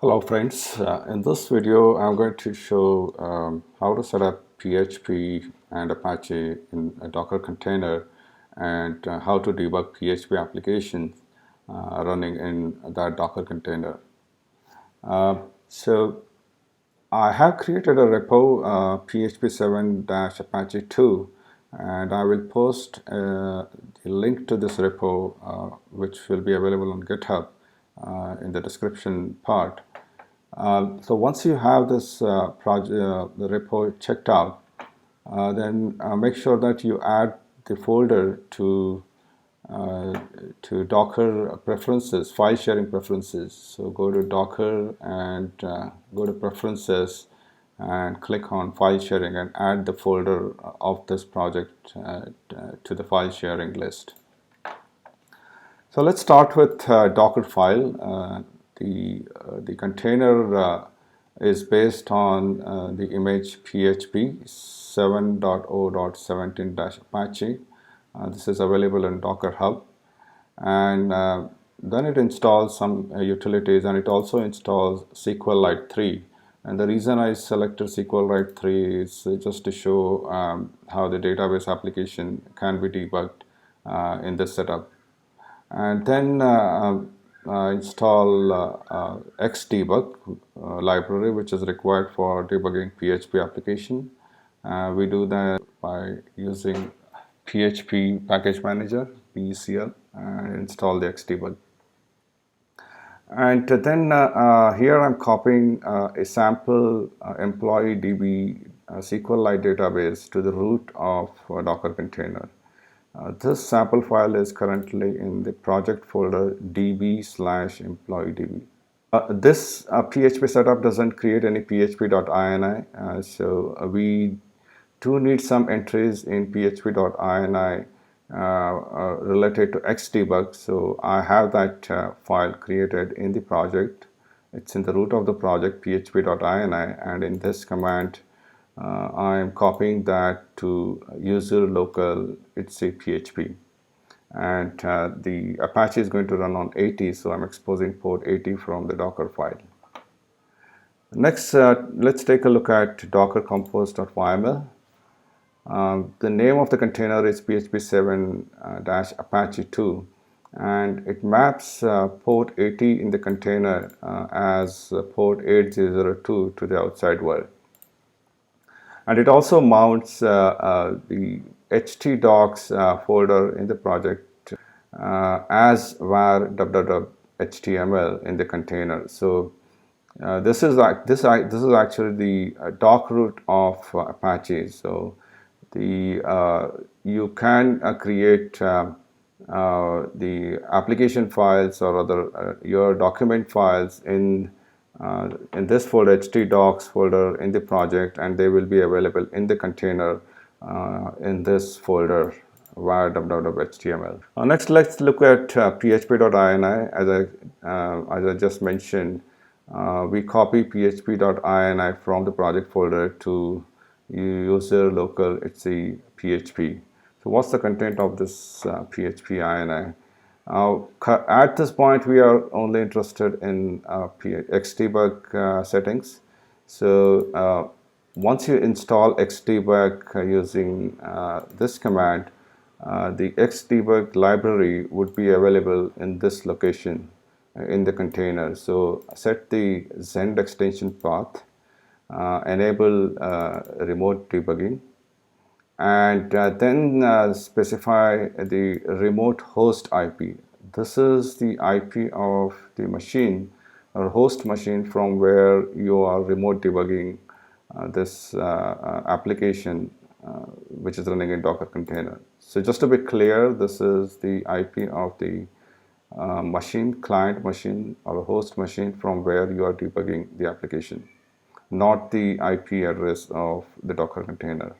Hello friends, in this video I'm going to show how to set up PHP and Apache in a Docker container and how to debug PHP applications running in that Docker container. So I have created a repo PHP7-Apache2 and I will post the link to this repo which will be available on GitHub in the description part. So once you have this the repo checked out, then make sure that you add the folder to Docker preferences, file sharing preferences. So go to Docker and go to preferences and click on file sharing and add the folder of this project to the file sharing list. So let's start with Dockerfile. The container is based on the image PHP 7.0.17-Apache. This is available in Docker Hub, and then it installs some utilities, and it also installs SQLite 3. And the reason I selected SQLite 3 is just to show how the database application can be debugged in this setup. And then install Xdebug library, which is required for debugging PHP application. We do that by using PHP package manager, PECL, and install the Xdebug. And then here I'm copying a sample employee DB SQLite database to the root of a Docker container. This sample file is currently in the project folder db/employeedb. This PHP setup doesn't create any php.ini, so we do need some entries in php.ini related to Xdebug. So I have that file created in the project. It's in the root of the project php.ini, and in this command I am copying that to user local etc php, and the Apache is going to run on 80, so I'm exposing port 80 from the Docker file. Next, let's take a look at docker compost.yml. The name of the container is PHP7-Apache2, and it maps port 80 in the container as port 8002 to the outside world. And it also mounts the htdocs folder in the project as var www.html in the container. So this is actually the doc root of Apache. So you can create the application files or other your document files in this folder, htdocs folder in the project, and they will be available in the container in this folder var www.html. Next, let's look at php.ini. As I just mentioned, we copy php.ini from the project folder to user local etc php. So what's the content of this php ini? At this point, we are only interested in Xdebug settings. So once you install Xdebug using this command, the Xdebug library would be available in this location in the container. So set the Zend extension path, enable remote debugging, and then specify the remote host IP. This is the IP of the machine or host machine from where you are remote debugging this application which is running in Docker container. So just to be clear, this is the IP of the machine, client machine or host machine from where you are debugging the application, not the IP address of the Docker container.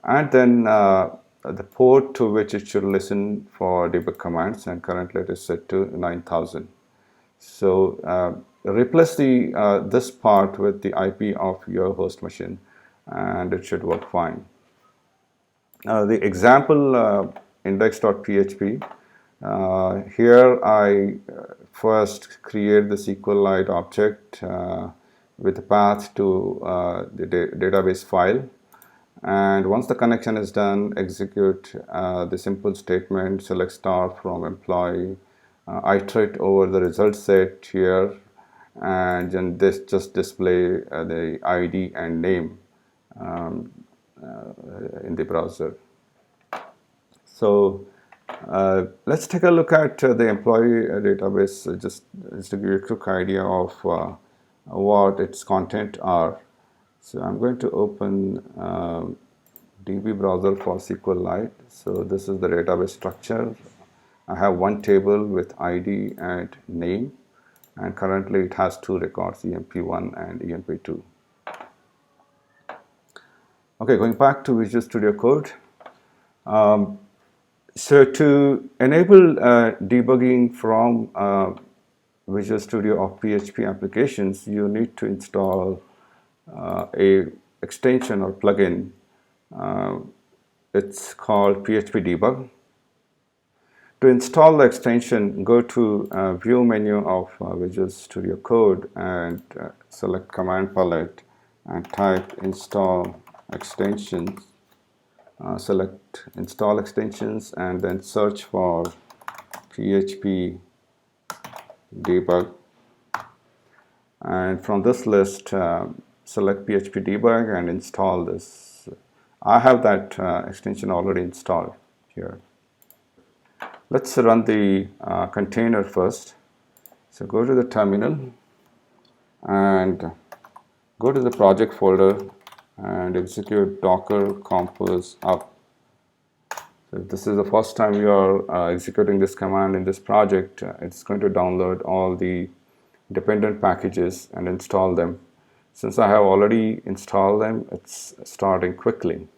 And then the port to which it should listen for debug commands, and currently it is set to 9000. So replace this part with the IP of your host machine, and it should work fine. The example index.php Here I first create the SQLite object with a path to the database file. And once the connection is done, execute the simple statement, select star from employee, iterate over the result set here, and then this just display the ID and name in the browser. So let's take a look at the employee database just to give you a quick idea of what its content are. So I'm going to open DB browser for SQLite. So this is the database structure. I have one table with ID and name, and currently it has two records, EMP1 and EMP2. Okay, going back to Visual Studio Code. So to enable debugging from Visual Studio or PHP applications, you need to install a extension or plugin. It's called PHP Debug. To install the extension, go to View menu of Visual Studio Code and select Command Palette and type Install Extensions. Select Install Extensions and then search for PHP Debug. And from this list, select PHP Debug and install this. I have that extension already installed here. Let's run the container first. So go to the terminal and go to the project folder and execute docker compost up. So if this is the first time you are executing this command in this project, it's going to download all the dependent packages and install them. Since I have already installed them, it's starting quickly.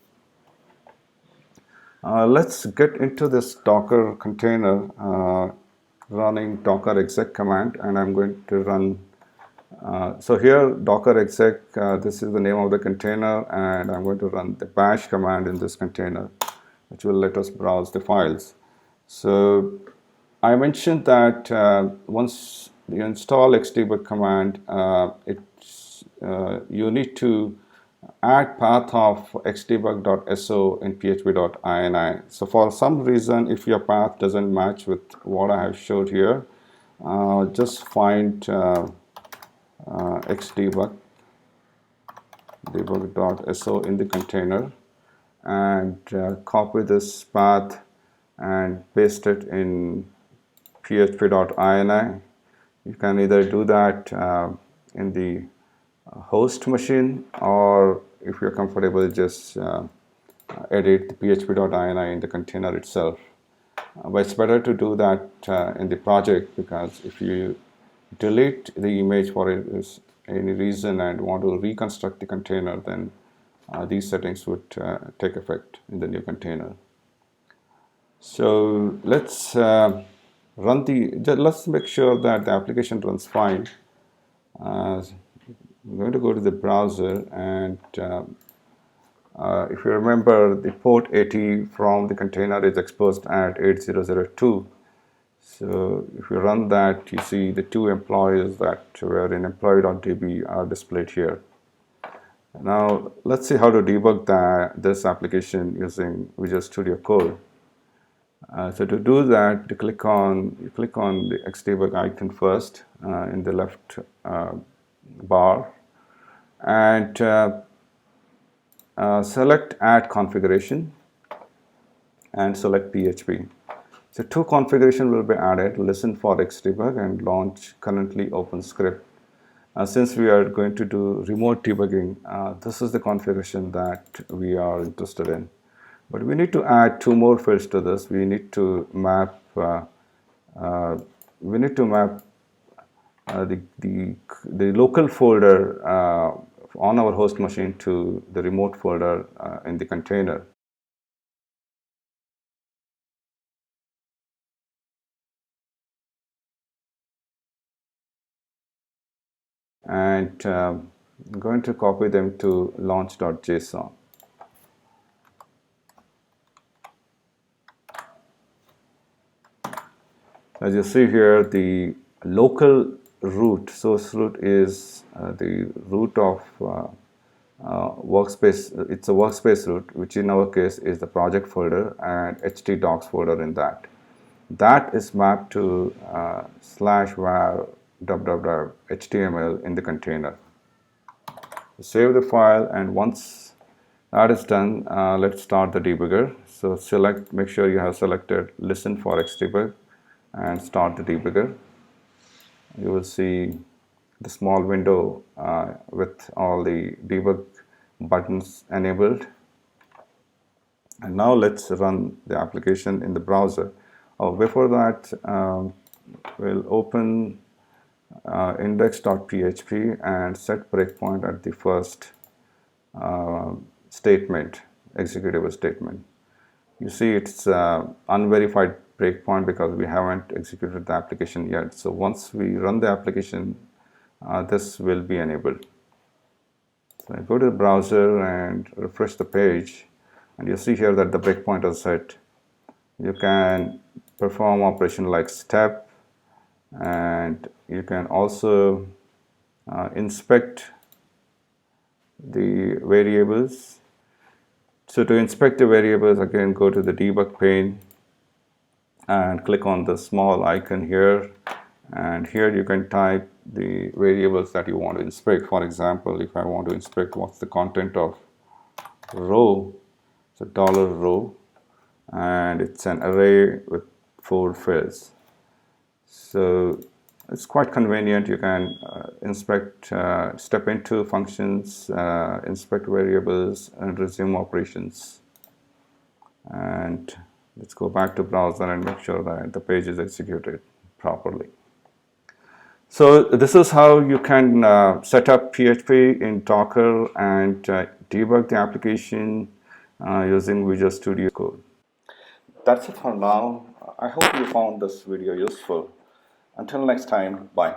Let's get into this Docker container running docker exec command, and I'm going to run. So here, docker exec, this is the name of the container, and I'm going to run the bash command in this container, which will let us browse the files. So I mentioned that once you install xdebug command, you need to add path of xdebug.so in php.ini. So for some reason, if your path doesn't match with what I have showed here, just find xdebug.so in the container and copy this path and paste it in php.ini. You can either do that in the host machine, or if you're comfortable, just edit the php.ini in the container itself. But it's better to do that in the project, because if you delete the image for any reason and want to reconstruct the container, then these settings would take effect in the new container. So let's let's make sure that the application runs fine. I'm going to go to the browser, and if you remember, the port 80 from the container is exposed at 8002. So if you run that, you see the two employees that were in employee.db are displayed here. Now let's see how to debug this application using Visual Studio Code. So to do that, you click on the xdebug icon first in the left bar, and select Add Configuration and select PHP. So two configuration will be added: listen for xdebug and launch currently open script. Since we are going to do remote debugging, this is the configuration that we are interested in. But we need to add two more fields to this. We need to map the local folder on our host machine to the remote folder in the container. And I'm going to copy them to launch.json. As you see here, the local root, source root is the root of workspace. It's a workspace root, which in our case is the project folder and htdocs folder in that. That is mapped to /var www.html in the container. Save the file, and once that is done, let's start the debugger. So make sure you have selected listen for xdebug and start the debugger. You will see the small window with all the debug buttons enabled. And now let's run the application in the browser. Before that, we'll open index.php and set breakpoint at the first statement, executable statement. You see it's unverified breakpoint because we haven't executed the application yet. So once we run the application, this will be enabled. So I go to the browser and refresh the page, and you see here that the breakpoint is set. You can perform operation like step, and you can also inspect the variables. So to inspect the variables, again go to the debug pane and click on the small icon here, and here you can type the variables that you want to inspect. For example, if I want to inspect what's the content of row, so $row, and it's an array with 4 fields. So it's quite convenient. You can inspect, step into functions, inspect variables, and resume operations. And let's go back to browser and make sure that the page is executed properly. So this is how you can set up PHP in Docker and debug the application using Visual Studio Code. That's it for now. I hope you found this video useful. Until next time, bye.